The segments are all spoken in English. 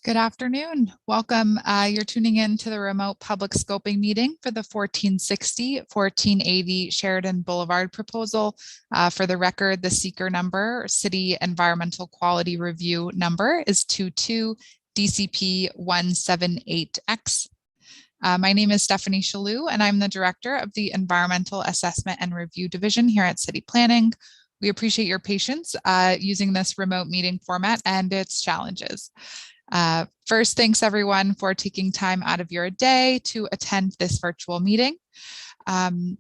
Good afternoon. Welcome. You're tuning in to the remote public scoping meeting for the 1460-1480 Sheridan Boulevard proposal. For the record, the CEQR number, City Environmental Quality Review number, is 22 DCP 178X. My name is Stephanie Shalou, and I'm the Director of the Environmental Assessment and Review Division here at City Planning. We appreciate your patience using this remote meeting format and its challenges. First, thanks everyone for taking time out of your day to attend this virtual meeting. And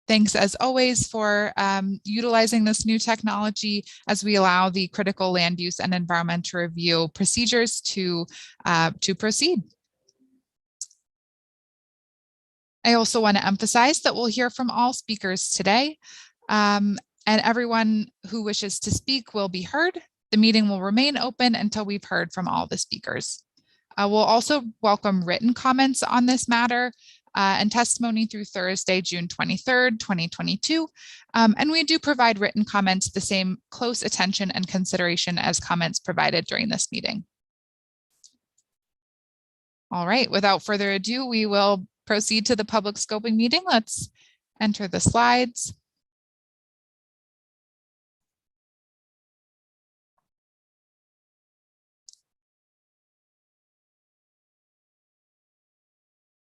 thanks as always for utilizing this new technology as we allow the critical land use and environmental review procedures to proceed. I also want to emphasize that we'll hear from all speakers today, and everyone who wishes to speak will be heard. The meeting will remain open until we've heard from all the speakers. We'll also welcome written comments on this matter and testimony through Thursday, June 23rd, 2022. And we do provide written comments the same close attention and consideration as comments provided during this meeting. All right, without further ado, we will proceed to the public scoping meeting. Let's enter the slides.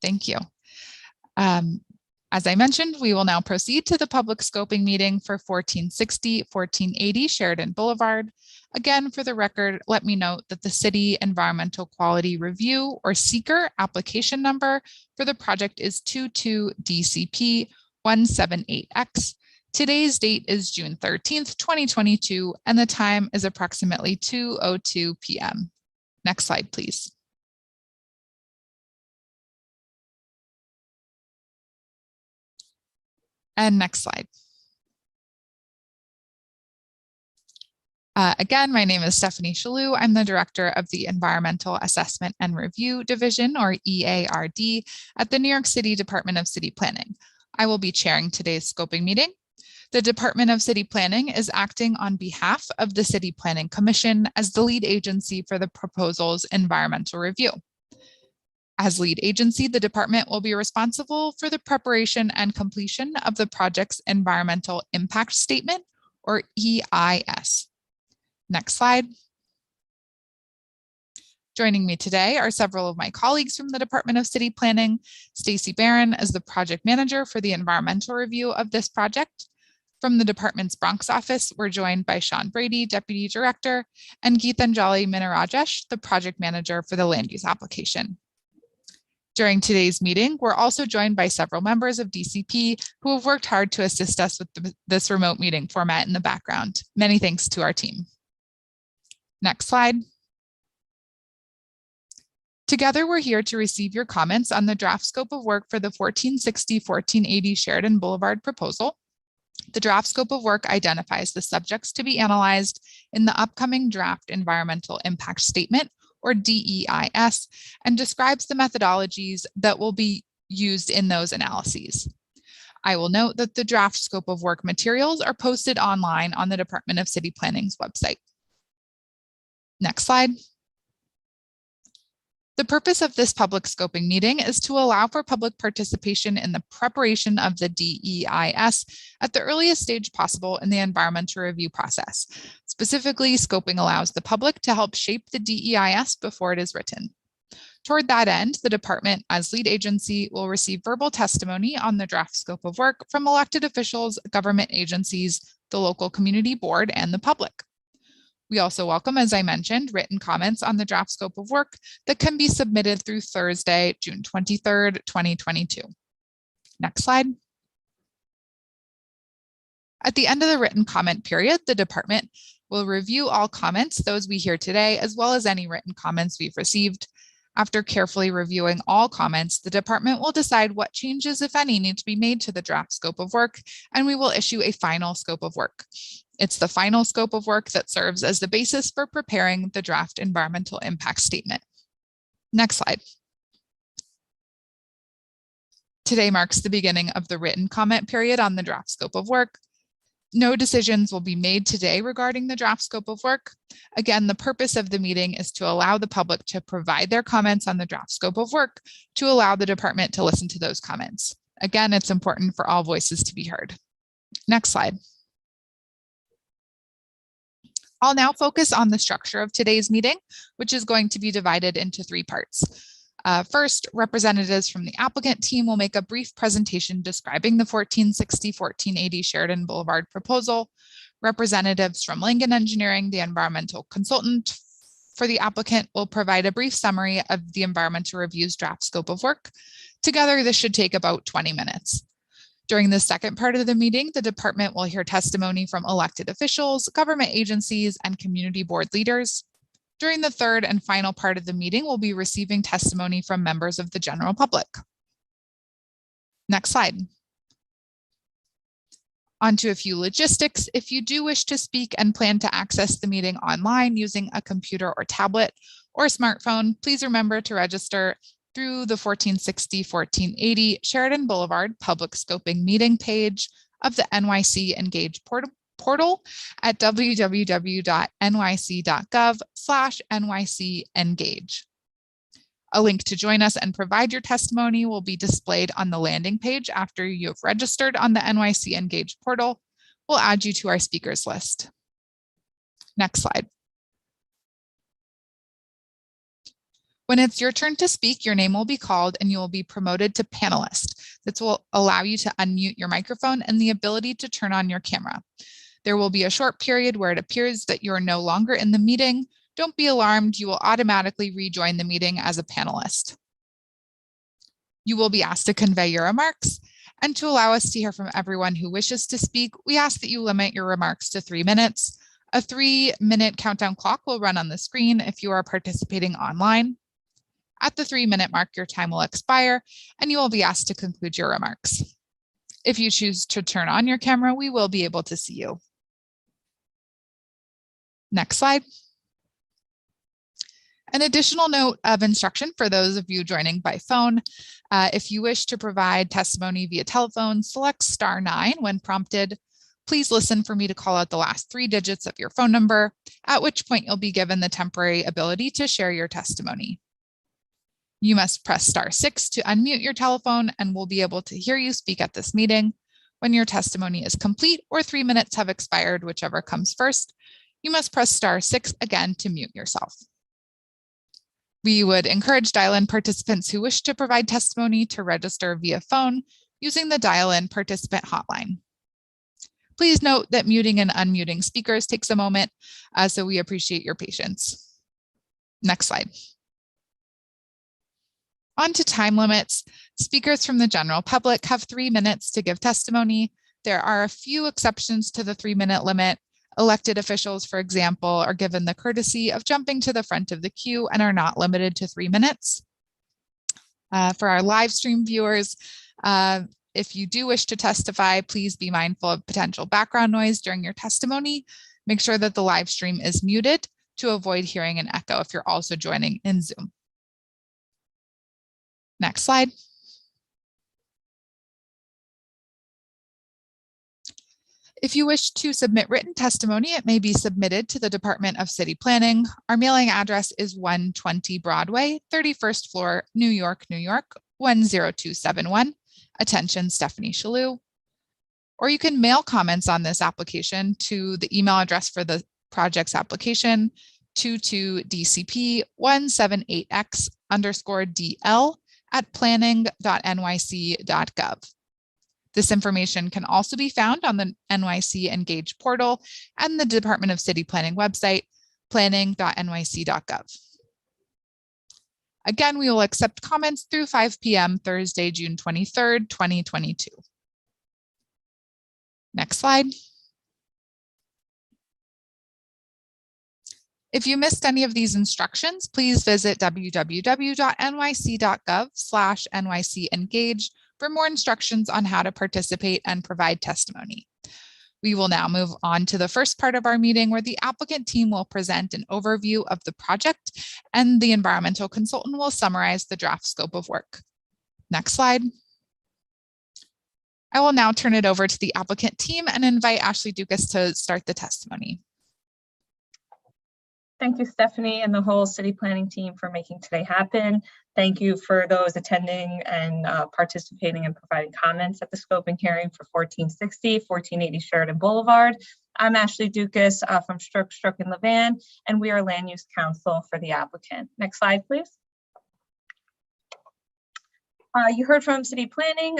Thank you. As I mentioned, we will now proceed to the public scoping meeting for 1460-1480 Sheridan Boulevard. Again, for the record, let me note that the City Environmental Quality Review, or CEQR, application number for the project is 22 DCP 178X. Today's date is June 13th, 2022, and the time is approximately 2:02 p.m. Next slide, please. And next slide. Again, my name is Stephanie Shalou. I'm the Director of the Environmental Assessment and Review Division, or EARD, at the New York City Department of City Planning. I will be chairing today's scoping meeting. The Department of City Planning is acting on behalf of the City Planning Commission as the lead agency for the proposal's environmental review. As lead agency, the department will be responsible for the preparation and completion of the project's environmental impact statement, or EIS. Next slide. Joining me today are several of my colleagues from the Department of City Planning. Stacy Barron is the project manager for the environmental review of this project. From the department's Bronx office, we're joined by Sean Brady, Deputy Director, and Geethanjali Minarajesh, the project manager for the land use application. During today's meeting, we're also joined by several members of DCP who have worked hard to assist us with this remote meeting format in the background. Many thanks to our team. Next slide. Together, we're here to receive your comments on the draft scope of work for the 1460-1480 Sheridan Boulevard proposal. The draft scope of work identifies the subjects to be analyzed in the upcoming draft environmental impact statement, or DEIS, and describes the methodologies that will be used in those analyses. I will note that the draft scope of work materials are posted online on the Department of City Planning's website. Next slide. The purpose of this public scoping meeting is to allow for public participation in the preparation of the DEIS at the earliest stage possible in the environmental review process. Specifically, scoping allows the public to help shape the DEIS before it is written. Toward that end, the department, as lead agency, will receive verbal testimony on the draft scope of work from elected officials, government agencies, the local community board, and the public. We also welcome, as I mentioned, written comments on the draft scope of work that can be submitted through Thursday, June 23rd, 2022. Next slide. At the end of the written comment period, the department will review all comments, those we hear today, as well as any written comments we've received. After carefully reviewing all comments, the department will decide what changes, if any, need to be made to the draft scope of work, and we will issue a final scope of work. It's the final scope of work that serves as the basis for preparing the draft environmental impact statement. Next slide. Today marks the beginning of the written comment period on the draft scope of work. No decisions will be made today regarding the draft scope of work. Again, the purpose of the meeting is to allow the public to provide their comments on the draft scope of work to allow the department to listen to those comments. Again, it's important for all voices to be heard. Next slide. I'll now focus on the structure of today's meeting, which is going to be divided into 3 parts. First, representatives from the applicant team will make a brief presentation describing the 1460-1480 Sheridan Boulevard proposal. Representatives from Lincoln Engineering, the environmental consultant for the applicant, will provide a brief summary of the environmental review's draft scope of work. Together, this should take about 20 minutes. During the second part of the meeting, the department will hear testimony from elected officials, government agencies, and community board leaders. During the third and final part of the meeting, we'll be receiving testimony from members of the general public. Next slide. On to a few logistics. If you do wish to speak and plan to access the meeting online using a computer or tablet or smartphone, please remember to register through the 1460-1480 Sheridan Boulevard public scoping meeting page of the NYC Engage portal at www.nyc.gov/NYC-engage. A link to join us and provide your testimony will be displayed on the landing page after you have registered on the NYC Engage portal. We'll add you to our speakers list. Next slide. When it's your turn to speak, your name will be called and you will be promoted to panelist. This will allow you to unmute your microphone and the ability to turn on your camera. There will be a short period where it appears that you are no longer in the meeting. Don't be alarmed, you will automatically rejoin the meeting as a panelist. You will be asked to convey your remarks, and to allow us to hear from everyone who wishes to speak, we ask that you limit your remarks to 3 minutes. A 3-minute countdown clock will run on the screen if you are participating online. At the 3-minute mark, your time will expire and you will be asked to conclude your remarks. If you choose to turn on your camera, we will be able to see you. Next slide. An additional note of instruction for those of you joining by phone. If you wish to provide testimony via telephone, select *9 when prompted. Please listen for me to call out the last 3 digits of your phone number, at which point you'll be given the temporary ability to share your testimony. You must press *6 to unmute your telephone and we'll be able to hear you speak at this meeting. When your testimony is complete or 3 minutes have expired, whichever comes first, you must press *6 again to mute yourself. We would encourage dial-in participants who wish to provide testimony to register via phone using the dial-in participant hotline. Please note that muting and unmuting speakers takes a moment, so we appreciate your patience. Next slide. On to time limits. Speakers from the general public have 3 minutes to give testimony. There are a few exceptions to the 3-minute limit. Elected officials, for example, are given the courtesy of jumping to the front of the queue and are not limited to 3 minutes. For our live stream viewers, if you do wish to testify, please be mindful of potential background noise during your testimony. Make sure that the live stream is muted to avoid hearing an echo if you're also joining in Zoom. Next slide. If you wish to submit written testimony, it may be submitted to the Department of City Planning. Our mailing address is 120 Broadway, 31st floor, New York, New York, 10271. Attention, Stephanie Shalou. Or you can mail comments on this application to the email address for the project's application, 22DCP178X_DL@planning.nyc.gov. This information can also be found on the NYC Engage portal and the Department of City Planning website, planning.nyc.gov. Again, we will accept comments through 5 p.m. Thursday, June 23rd, 2022. Next slide. If you missed any of these instructions, please visit www.nyc.gov/NYC-engage for more instructions on how to participate and provide testimony. We will now move on to the first part of our meeting where the applicant team will present an overview of the project and the environmental consultant will summarize the draft scope of work. Next slide. I will now turn it over to the applicant team and invite Ashley Dukas to start the testimony. Thank you, Stephanie, and the whole city planning team for making today happen. Thank you for those attending and participating and providing comments at the scoping hearing for 1460, 1480 Sheridan Boulevard. I'm Ashley Dukas from Stroke and Levan, and we are Land Use Counsel for the applicant. Next slide, please. You heard from city planning,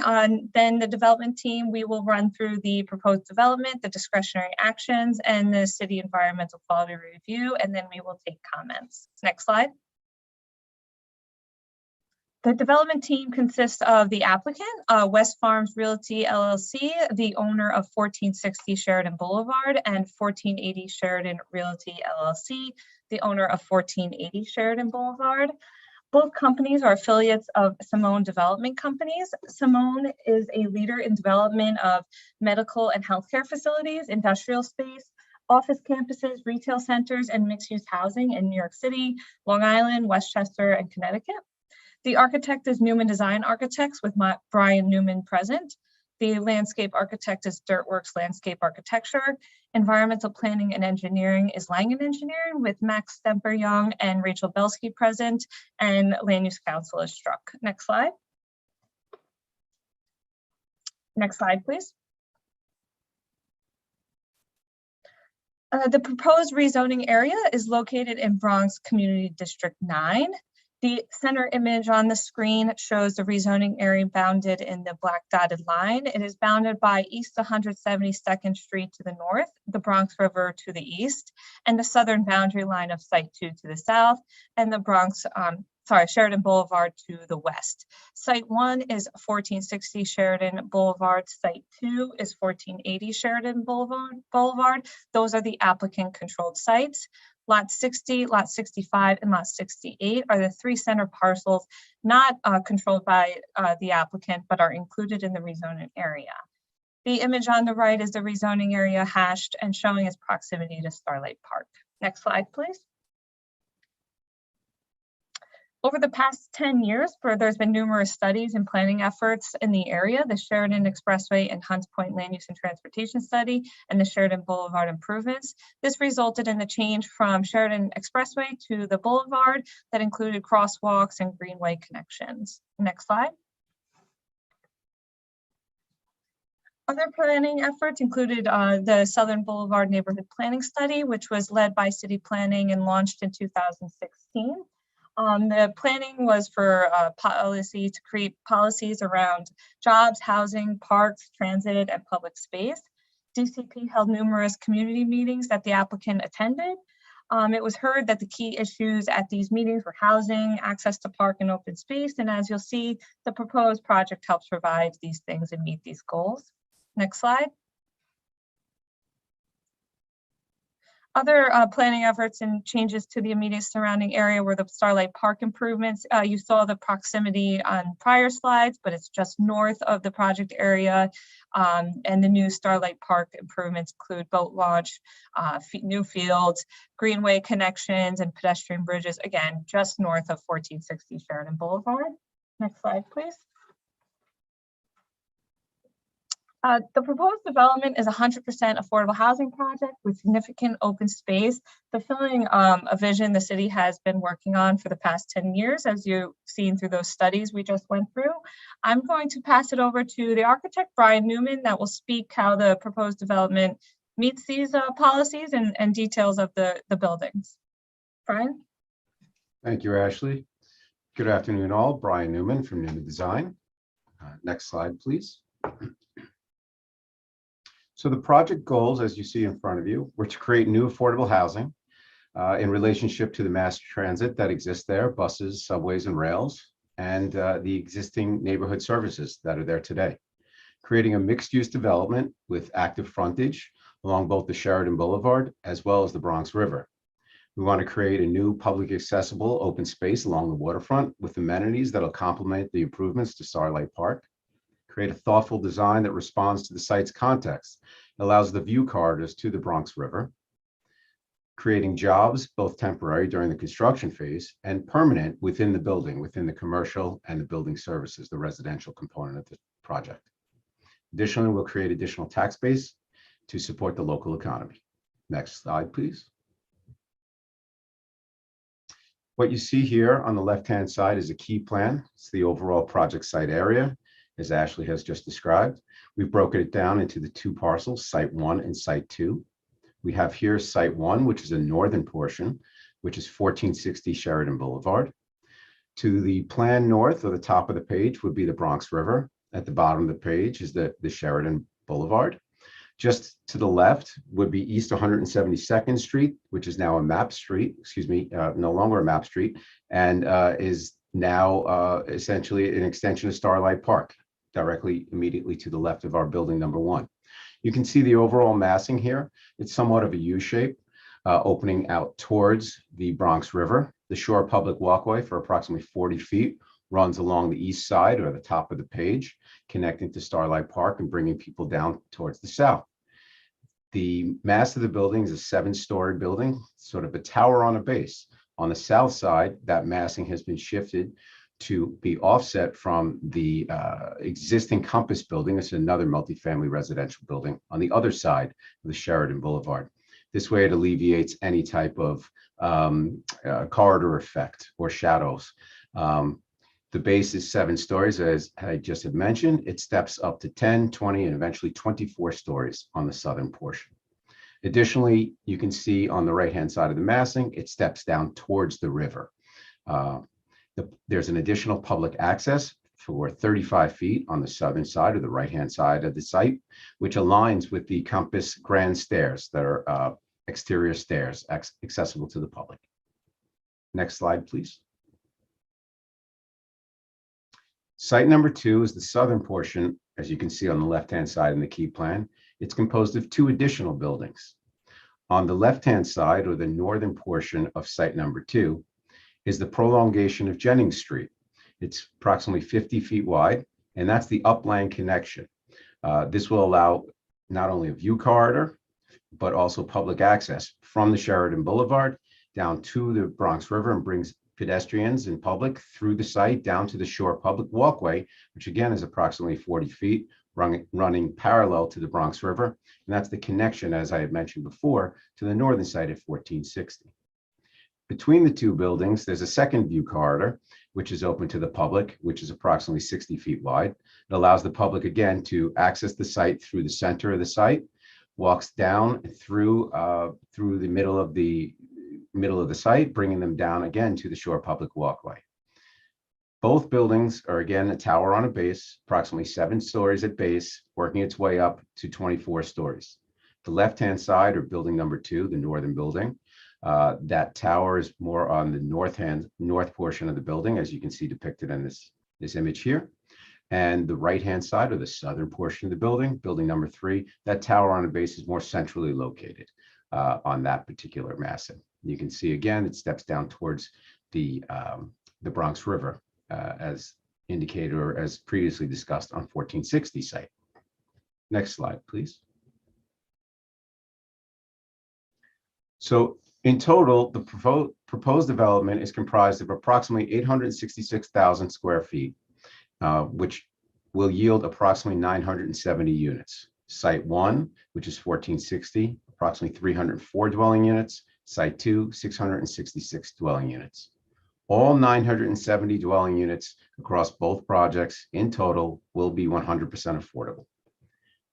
then the development team. We will run through the proposed development, the discretionary actions, and the city environmental quality review, and then we will take comments. Next slide. The development team consists of the applicant, West Farms Realty LLC, the owner of 1460 Sheridan Boulevard, and 1480 Sheridan Realty LLC, the owner of 1480 Sheridan Boulevard. Both companies are affiliates of Simone Development Companies. Simone is a leader in development of medical and healthcare facilities, industrial space, office campuses, retail centers, and mixed-use housing in New York City, Long Island, Westchester, and Connecticut. The architect is Newman Design Architects with Brian Newman present. The landscape architect is Dirtworks Landscape Architecture. Environmental planning and engineering is Langen Engineering with Max Stemper Young and Rachel Belsky present, and Land Use Council is Struck. Next slide. Next slide, please. The proposed rezoning area is located in Bronx Community District 9. The center image on the screen shows the rezoning area bounded in the black dotted line. It is bounded by East 172nd Street to the north, the Bronx River to the east, and the southern boundary line of Site 2 to the south, and the Sheridan Boulevard to the west. Site 1 is 1460 Sheridan Boulevard. Site 2 is 1480 Sheridan Boulevard. Those are the applicant controlled sites. Lot 60, Lot 65, and Lot 68 are the three center parcels not controlled by the applicant, but are included in the rezoning area. The image on the right is the rezoning area hashed and showing its proximity to Starlight Park. Next slide, please. Over the past 10 years, there's been numerous studies and planning efforts in the area, the Sheridan Expressway and Hunts Point Land Use and Transportation Study, and the Sheridan Boulevard improvements. This resulted in the change from Sheridan Expressway to the Boulevard that included crosswalks and greenway connections. Next slide. Other planning efforts included the Southern Boulevard Neighborhood Planning Study, which was led by City Planning and launched in 2016. The planning was for policy to create policies around jobs, housing, parks, transit, and public space. DCP held numerous community meetings that the applicant attended. It was heard that the key issues at these meetings were housing, access to park and open space, and as you'll see, the proposed project helps provide these things and meet these goals. Next slide. Other planning efforts and changes to the immediate surrounding area were the Starlight Park improvements. You saw the proximity on prior slides, but it's just north of the project area. And the new Starlight Park improvements include boat launch, new fields, greenway connections, and pedestrian bridges, again, just north of 1460 Sheridan Boulevard. Next slide, please. The proposed development is a 100% affordable housing project with significant open space, fulfilling a vision the city has been working on for the past 10 years, as you've seen through those studies we just went through. I'm going to pass it over to the architect, Brian Newman, that will speak how the proposed development meets these policies and details of the buildings. Brian? Thank you, Ashley. Good afternoon, all. Brian Newman from Newman Design. Next slide, please. So the project goals, as you see in front of you, were to create new affordable housing in relationship to the mass transit that exists there, buses, subways, and rails, and the existing neighborhood services that are there today. Creating a mixed-use development with active frontage along both the Sheridan Boulevard as well as the Bronx River. We want to create a new public accessible open space along the waterfront with amenities that'll complement the improvements to Starlight Park. Create a thoughtful design that responds to the site's context, allows the view corridors to the Bronx River, creating jobs, both temporary during the construction phase and permanent within the building, within the commercial and the building services, the residential component of the project. Additionally, we'll create additional tax base to support the local economy. Next slide, please. What you see here on the left-hand side is a key plan. It's the overall project site area, as Ashley has just described. We've broken it down into the two parcels, Site 1 and Site 2. We have here Site 1, which is the northern portion, which is 1460 Sheridan Boulevard. To the plan north, or the top of the page, would be the Bronx River. At the bottom of the page is the Sheridan Boulevard. Just to the left would be East 172nd Street, which is now a map street, no longer a map street, and is now essentially an extension of Starlight Park, directly immediately to the left of our building number 1. You can see the overall massing here. It's somewhat of a U shape, opening out towards the Bronx River. The Shore Public Walkway for approximately 40 feet runs along the east side, or the top of the page, connecting to Starlight Park and bringing people down towards the south. The mass of the building is a 7-story building, sort of a tower on a base. On the south side, that massing has been shifted to be offset from the existing Compass building. It's another multifamily residential building on the other side of the Sheridan Boulevard. This way it alleviates any type of corridor effect or shadows. The base is 7 stories, as I just had mentioned. It steps up to 10, 20, and eventually 24 stories on the southern portion. Additionally, you can see on the right-hand side of the massing, it steps down towards the river. There's an additional public access for 35 feet on the southern side, or the right-hand side of the site, which aligns with the Compass Grand Stairs that are exterior stairs accessible to the public. Next slide, please. Site number 2 is the southern portion, as you can see on the left-hand side in the key plan. It's composed of 2 additional buildings. On the left-hand side, or the northern portion of site number 2, is the prolongation of Jennings Street. It's approximately 50 feet wide, and that's the upland connection. This will allow not only a view corridor, but also public access from the Sheridan Boulevard down to the Bronx River, and brings pedestrians and public through the site down to the Shore Public Walkway, which again is approximately 40 feet, running parallel to the Bronx River. And that's the connection, as I had mentioned before, to the northern site at 1460. Between the 2 buildings, there's a second view corridor, which is open to the public, which is approximately 60 feet wide. It allows the public, again, to access the site through the center of the site, walks down through the middle of the site, bringing them down again to the Shore Public Walkway. Both buildings are, again, a tower on a base, approximately 7 stories at base, working its way up to 24 stories. The left-hand side, or building number 2, the northern building, that tower is more on the north portion of the building, as you can see depicted in this image here. And the right-hand side, or the southern portion of the building, building number 3, that tower on a base is more centrally located on that particular massing. You can see again, it steps down towards the Bronx River, as indicated or as previously discussed on 1460 site. Next slide, please. So in total, the proposed development is comprised of approximately 866,000 square feet, which will yield approximately 970 units. Site 1, which is 1460, approximately 304 dwelling units. Site 2, 666 dwelling units. All 970 dwelling units across both projects in total will be 100% affordable.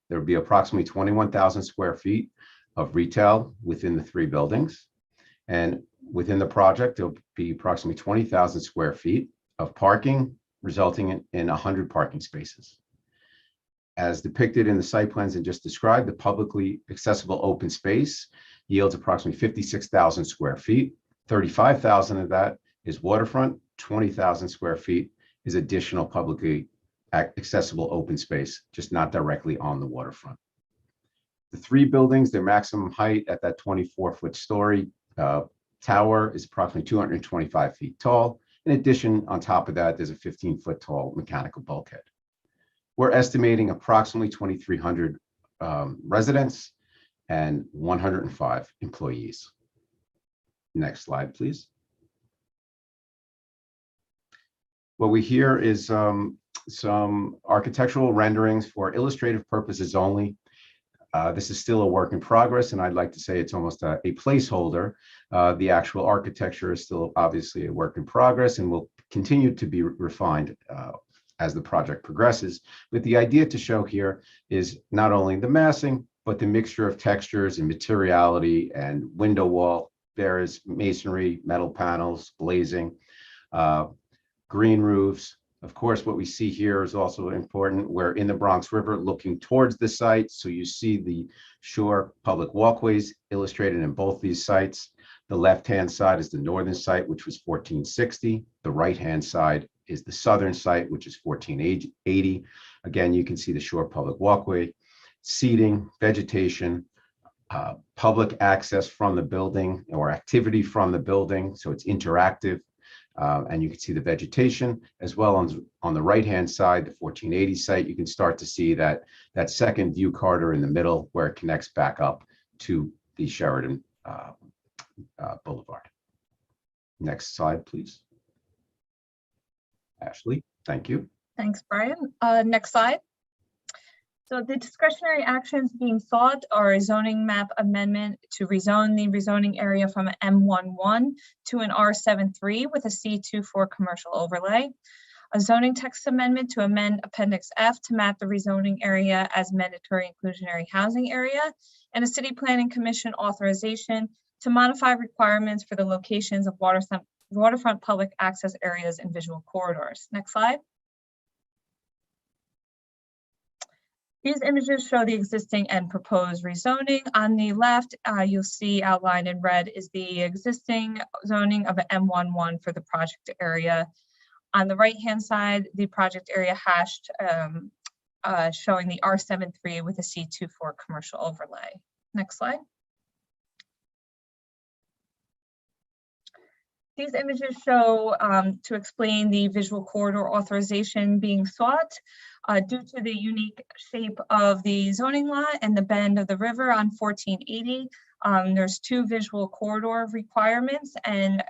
There will be approximately 21,000 square feet of retail within the 3 buildings. And within the project, there'll be approximately 20,000 square feet of parking, resulting in 100 parking spaces. As depicted in the site plans and just described, the publicly accessible open space yields approximately 56,000 square feet. 35,000 of that is waterfront, 20,000 square feet is additional publicly accessible open space, just not directly on the waterfront. The 3 buildings, their maximum height at that 24-foot story tower is approximately 225 feet tall. In addition, on top of that, there's a 15-foot tall mechanical bulkhead. We're estimating approximately 2,300 residents and 105 employees. Next slide, please. What we hear is some architectural renderings for illustrative purposes only. This is still a work in progress, and I'd like to say it's almost a placeholder. The actual architecture is still obviously a work in progress and will continue to be refined as the project progresses. But the idea to show here is not only the massing, but the mixture of textures and materiality and window wall. There is masonry, metal panels, glazing, green roofs. Of course, what we see here is also important. We're in the Bronx River looking towards the site. So you see the shore public walkways illustrated in both these sites. The left-hand side is the northern site, which was 1460. The right-hand side is the southern site, which is 1480. Again, you can see the shore public walkway, seating, vegetation, public access from the building or activity from the building. So it's interactive. And you can see the vegetation as well on the right-hand side, the 1480 site. You can start to see that second view corridor in the middle where it connects back up to the Sheridan Boulevard. Next slide, please. Ashley, thank you. Thanks, Brian. Next slide. So the discretionary actions being sought are a zoning map amendment to rezone the rezoning area from an M11 to an R73 with a C24 commercial overlay, a zoning text amendment to amend Appendix F to map the rezoning area as mandatory inclusionary housing area, and a City Planning Commission authorization to modify requirements for the locations of waterfront public access areas and visual corridors. Next slide. These images show the existing and proposed rezoning. On the left, you'll see outlined in red is the existing zoning of an M11 for the project area. On the right-hand side, the project area hashed, showing the R73 with a C24 commercial overlay. Next slide. These images show to explain the visual corridor authorization being sought. Due to the unique shape of the zoning lot and the bend of the river on 1480, there's two visual corridor requirements, and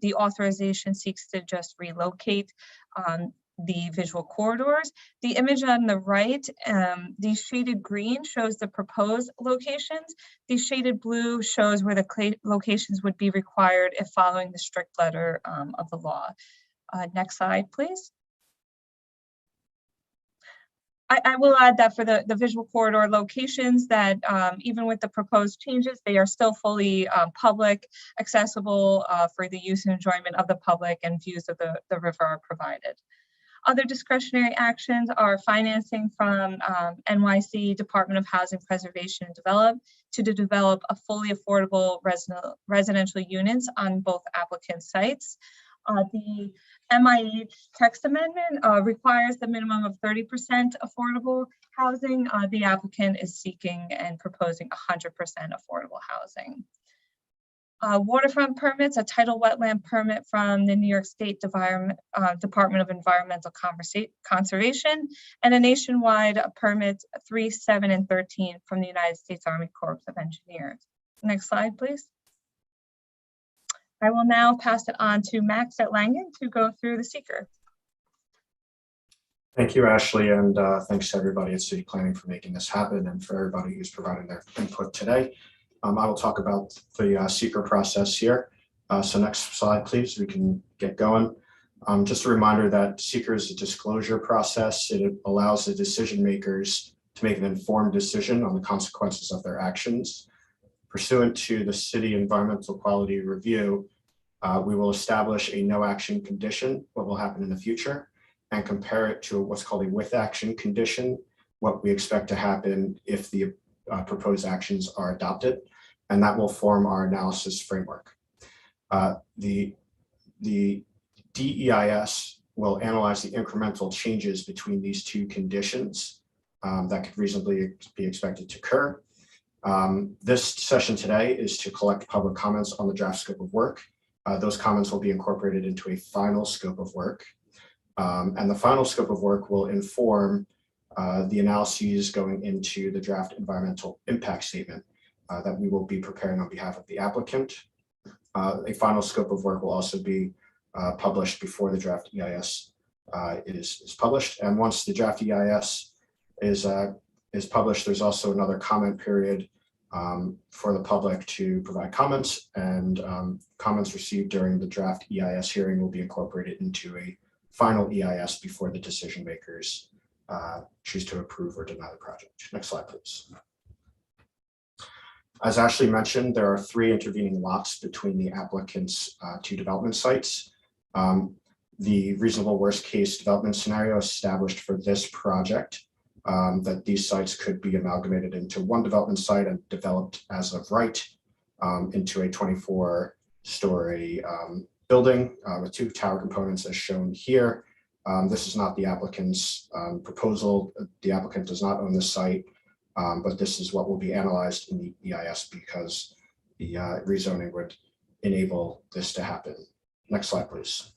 the authorization seeks to just relocate the visual corridors. The image on the right, the shaded green shows the proposed locations. The shaded blue shows where the locations would be required if following the strict letter of the law. Next slide, please. I will add that for the visual corridor locations that even with the proposed changes, they are still fully public, accessible for the use and enjoyment of the public, and views of the river are provided. Other discretionary actions are financing from NYC Department of Housing Preservation and Development to develop a fully affordable residential units on both applicant sites. The MIH text amendment requires the minimum of 30% affordable housing. The applicant is seeking and proposing 100% affordable housing. Waterfront permits, a tidal wetland permit from the New York State Department of Environmental Conservation, and a nationwide permit 3, 7, and 13 from the United States Army Corps of Engineers. Next slide, please. I will now pass it on to Max at Langen to go through the CEQR. Thank you, Ashley, and thanks to everybody at City Planning for making this happen and for everybody who's providing their input today. I will talk about the CEQR process here. So next slide, please, we can get going. Just a reminder that CEQR is a disclosure process. It allows the decision makers to make an informed decision on the consequences of their actions. Pursuant to the City Environmental Quality Review, we will establish a no action condition, what will happen in the future, and compare it to what's called a with action condition, what we expect to happen if the proposed actions are adopted, and that will form our analysis framework. The DEIS will analyze the incremental changes between these two conditions that could reasonably be expected to occur. This session today is to collect public comments on the draft scope of work. Those comments will be incorporated into a final scope of work. And the final scope of work will inform the analyses going into the draft environmental impact statement that we will be preparing on behalf of the applicant. A final scope of work will also be published before the draft EIS is published. And once the draft EIS is published, there's also another comment period for the public to provide comments, and comments received during the draft EIS hearing will be incorporated into a final EIS before the decision makers choose to approve or deny the project. Next slide, please. As Ashley mentioned, there are 3 intervening lots between the applicant's 2 development sites. The reasonable worst case development scenario established for this project that these sites could be amalgamated into one development site and developed as of right into a 24-story building with 2 tower components as shown here. This is not the applicant's proposal. The applicant does not own the site, but this is what will be analyzed in the EIS because the rezoning would enable this to happen. Next slide, please.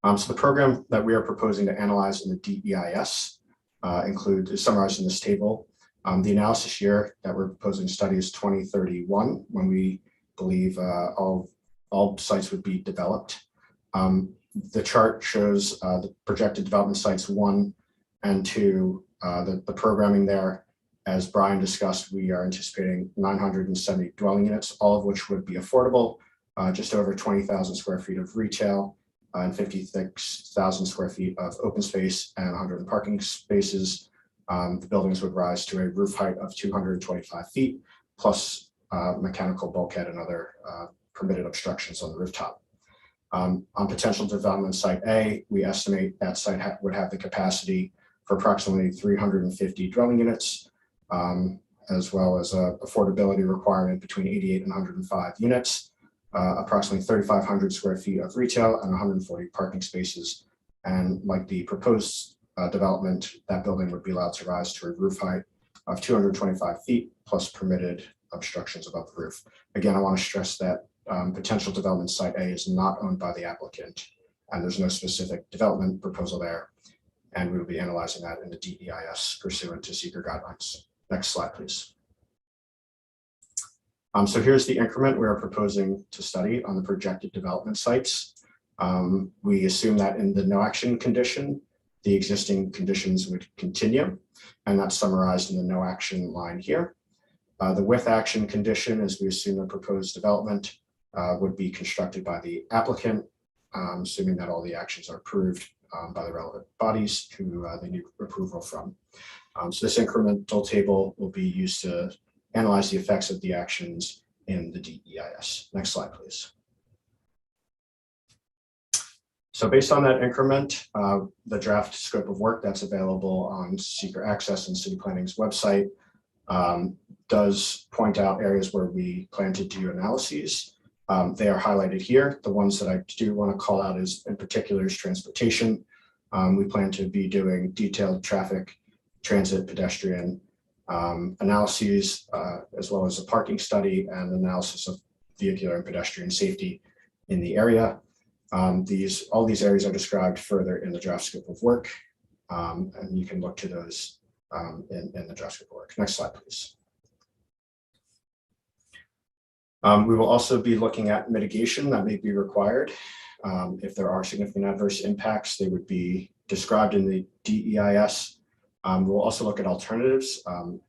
So the program that we are proposing to analyze in the DEIS is summarized in this table. The analysis year that we're proposing to study is 2031, when we believe all sites would be developed. The chart shows the projected development sites 1 and 2, the programming there. As Brian discussed, we are anticipating 970 dwelling units, all of which would be affordable, just over 20,000 square feet of retail, and 56,000 square feet of open space and 100 parking spaces. The buildings would rise to a roof height of 225 feet, plus mechanical bulkhead and other permitted obstructions on the rooftop. On potential development site A, we estimate that site would have the capacity for approximately 350 dwelling units, as well as a affordability requirement between 88 and 105 units. Approximately 3,500 square feet of retail and 140 parking spaces. And like the proposed development, that building would be allowed to rise to a roof height of 225 feet plus permitted obstructions above the roof. Again, I want to stress that potential development site A is not owned by the applicant, and there's no specific development proposal there. And we will be analyzing that in the DEIS pursuant to CEQR guidelines. Next slide, please. So here's the increment we are proposing to study on the projected development sites. We assume that in the no action condition, the existing conditions would continue, and that's summarized in the no action line here. The with action condition is we assume the proposed development would be constructed by the applicant, assuming that all the actions are approved by the relevant bodies who they need approval from. So this incremental table will be used to analyze the effects of the actions in the DEIS. Next slide, please. So based on that increment, the draft scope of work that's available on CEQR Access and City Planning's website does point out areas where we plan to do analyses. They are highlighted here. The ones that I do want to call out is in particular is transportation. We plan to be doing detailed traffic, transit, pedestrian analyses, as well as a parking study and analysis of vehicular and pedestrian safety in the area. All these areas are described further in the draft scope of work, and you can look to those in the draft scope of work. Next slide, please. We will also be looking at mitigation that may be required. If there are significant adverse impacts, they would be described in the DEIS. We'll also look at alternatives,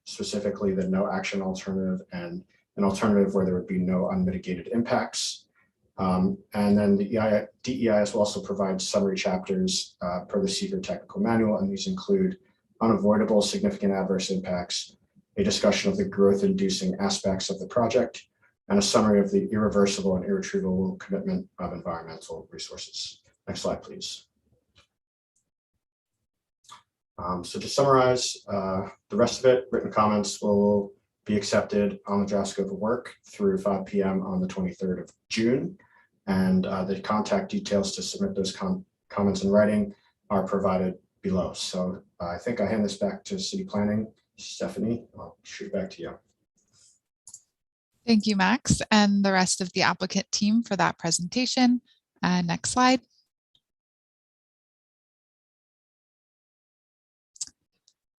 specifically the no action alternative and an alternative where there would be no unmitigated impacts. And then the DEIS will also provide summary chapters per the CEQR technical manual, and these include unavoidable significant adverse impacts, a discussion of the growth-inducing aspects of the project, and a summary of the irreversible and irretrievable commitment of environmental resources. Next slide, please. So to summarize the rest of it, written comments will be accepted on the draft scope of work through 5 p.m. on the 23rd of June. And the contact details to submit those comments in writing are provided below. So I think I hand this back to City Planning. Stephanie, I'll shoot it back to you. Thank you, Max, and the rest of the applicant team for that presentation. Next slide.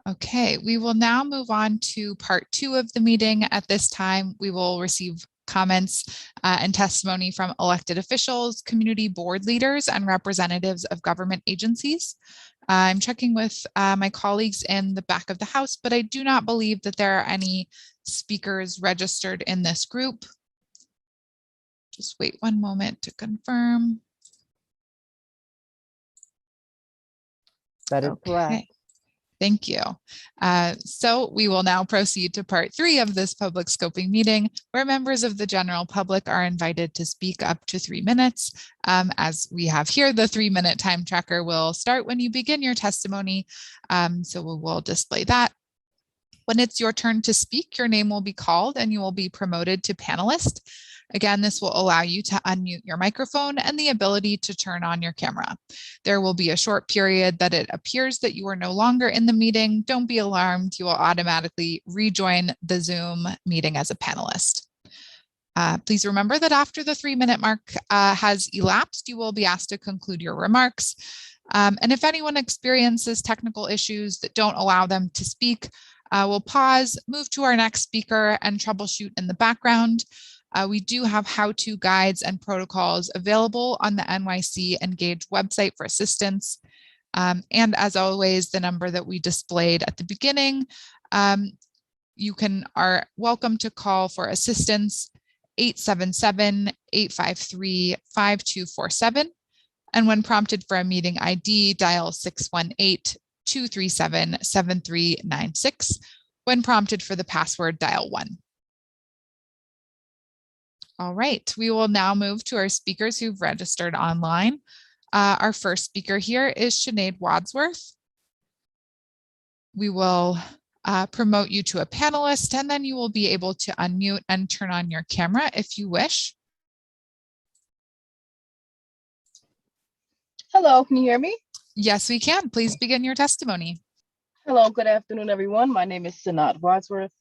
Okay, we will now move on to part 2 of the meeting. At this time, we will receive comments and testimony from elected officials, community board leaders, and representatives of government agencies. I'm checking with my colleagues in the back of the house, but I do not believe that there are any speakers registered in this group. Just wait one moment to confirm. That is correct. Thank you. So we will now proceed to part 3 of this public scoping meeting, where members of the general public are invited to speak up to 3 minutes. As we have here, the 3-minute time tracker will start when you begin your testimony. So we will display that. When it's your turn to speak, your name will be called and you will be promoted to panelist. Again, this will allow you to unmute your microphone and the ability to turn on your camera. There will be a short period that it appears that you are no longer in the meeting. Don't be alarmed. You will automatically rejoin the Zoom meeting as a panelist. Please remember that after the 3-minute mark has elapsed, you will be asked to conclude your remarks. And if anyone experiences technical issues that don't allow them to speak, we'll pause, move to our next speaker, and troubleshoot in the background. We do have how-to guides and protocols available on the NYC Engage website for assistance. And as always, the number that we displayed at the beginning, you are welcome to call for assistance, 877-853-5247. And when prompted for a meeting ID, dial 618-237-7396. When prompted for the password, dial 1. All right, we will now move to our speakers who've registered online. Our first speaker here is Sinead Wadsworth. We will promote you to a panelist, and then you will be able to unmute and turn on your camera if you wish. Hello, can you hear me? Yes, we can. Please begin your testimony. Hello, good afternoon, everyone. My name is Sinead Wadsworth.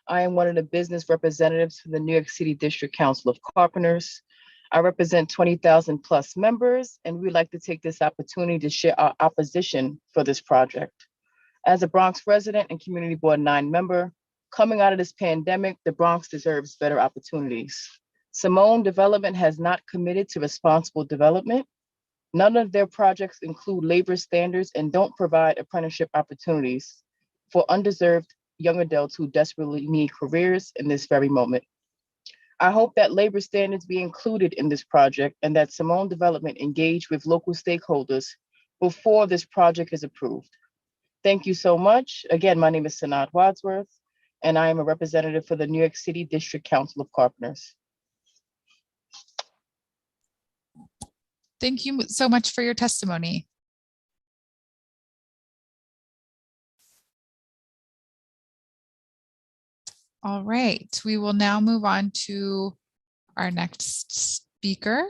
I am one of the business representatives for the New York City District Council of Carpenters. I represent 20,000 plus members, and we'd like to take this opportunity to share our opposition for this project. As a Bronx resident and Community Board 9 member, coming out of this pandemic, the Bronx deserves better opportunities. Simone Development has not committed to responsible development. None of their projects include labor standards and don't provide apprenticeship opportunities for undeserved young adults who desperately need careers in this very moment. I hope that labor standards be included in this project and that Simone Development engage with local stakeholders before this project is approved. Thank you so much. Again, my name is Sinead Wadsworth, and I am a representative for the New York City District Council of Carpenters. Thank you so much for your testimony. All right, we will now move on to our next speaker.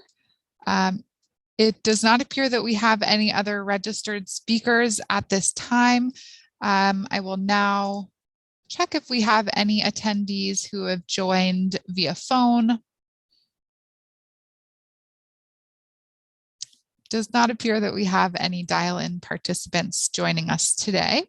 It does not appear that we have any other registered speakers at this time. I will now check if we have any attendees who have joined via phone. Does not appear that we have any dial-in participants joining us today.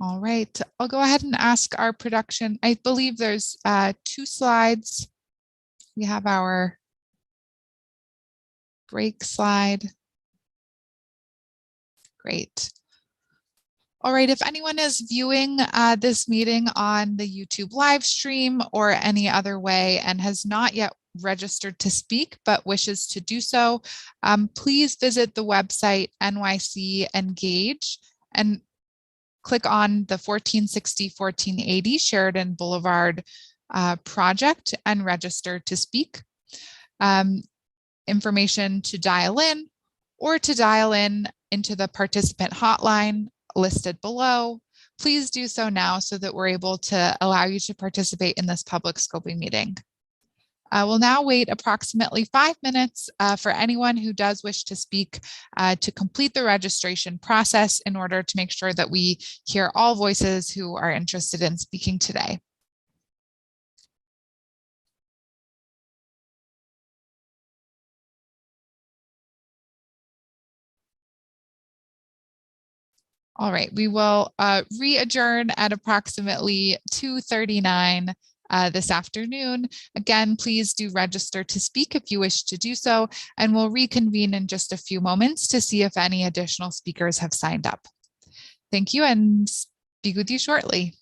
All right, I'll go ahead and ask our production. I believe there's 2 slides. We have our break slide. Great. All right, if anyone is viewing this meeting on the YouTube live stream or any other way and has not yet registered to speak but wishes to do so, please visit the website NYC Engage and click on the 1460-1480 Sheridan Boulevard project and register to speak. Information to dial in or to dial in into the participant hotline listed below. Please do so now so that we're able to allow you to participate in this public scoping meeting. We'll now wait approximately 5 minutes for anyone who does wish to speak to complete the registration process in order to make sure that we hear all voices who are interested in speaking today. All right, we will re-adjourn at approximately 2:39 this afternoon. Again, please do register to speak if you wish to do so, and we'll reconvene in just a few moments to see if any additional speakers have signed up. Thank you and speak with you shortly.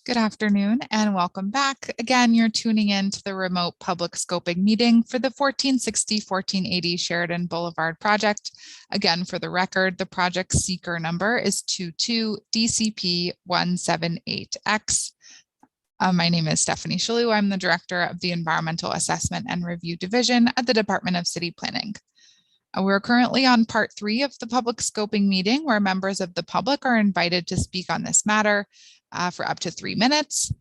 Good afternoon and welcome back. Again, you're tuning in to the remote public scoping meeting for the 1460-1480 Sheridan Boulevard project. Again, for the record, the project CEQR number is 22DCP178X. My name is Stephanie Shalou. I'm the Director of the Environmental Assessment and Review Division at the Department of City Planning. We're currently on part 3 of the public scoping meeting, where members of the public are invited to speak on this matter for up to 3 minutes.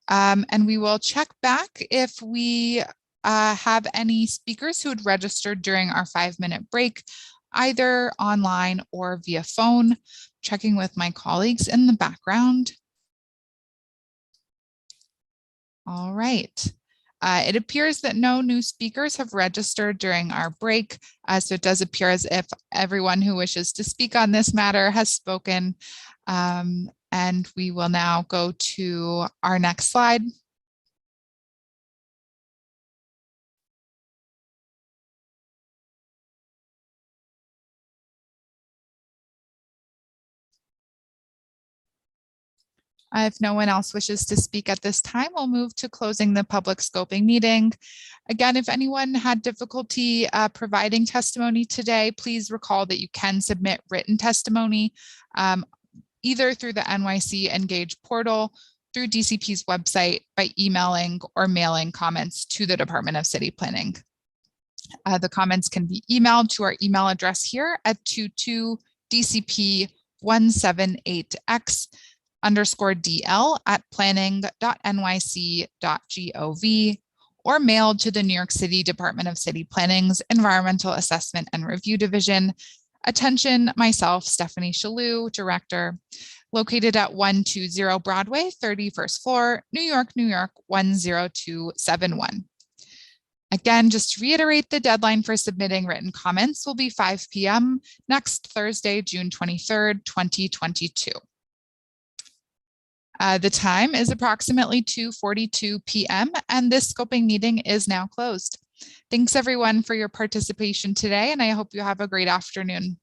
And we will check back if we have any speakers who had registered during our 5-minute break, either online or via phone. Checking with my colleagues in the background. All right. It appears that no new speakers have registered during our break, so it does appear as if everyone who wishes to speak on this matter has spoken. And we will now go to our next slide. If no one else wishes to speak at this time, we'll move to closing the public scoping meeting. Again, if anyone had difficulty providing testimony today, please recall that you can submit written testimony either through the NYC Engage portal, through DCP's website, by emailing or mailing comments to the Department of City Planning. The comments can be emailed to our email address here at 22DCP178X_DL@planning.nyc.gov, or mailed to the New York City Department of City Planning's Environmental Assessment and Review Division. Attention, myself, Stephanie Shalou, Director, located at 120 Broadway, 31st floor, New York, New York, 10271. Again, just to reiterate, the deadline for submitting written comments will be 5 p.m. next Thursday, June 23rd, 2022. The time is approximately 2:42 p.m. and this scoping meeting is now closed. Thanks everyone for your participation today, and I hope you have a great afternoon.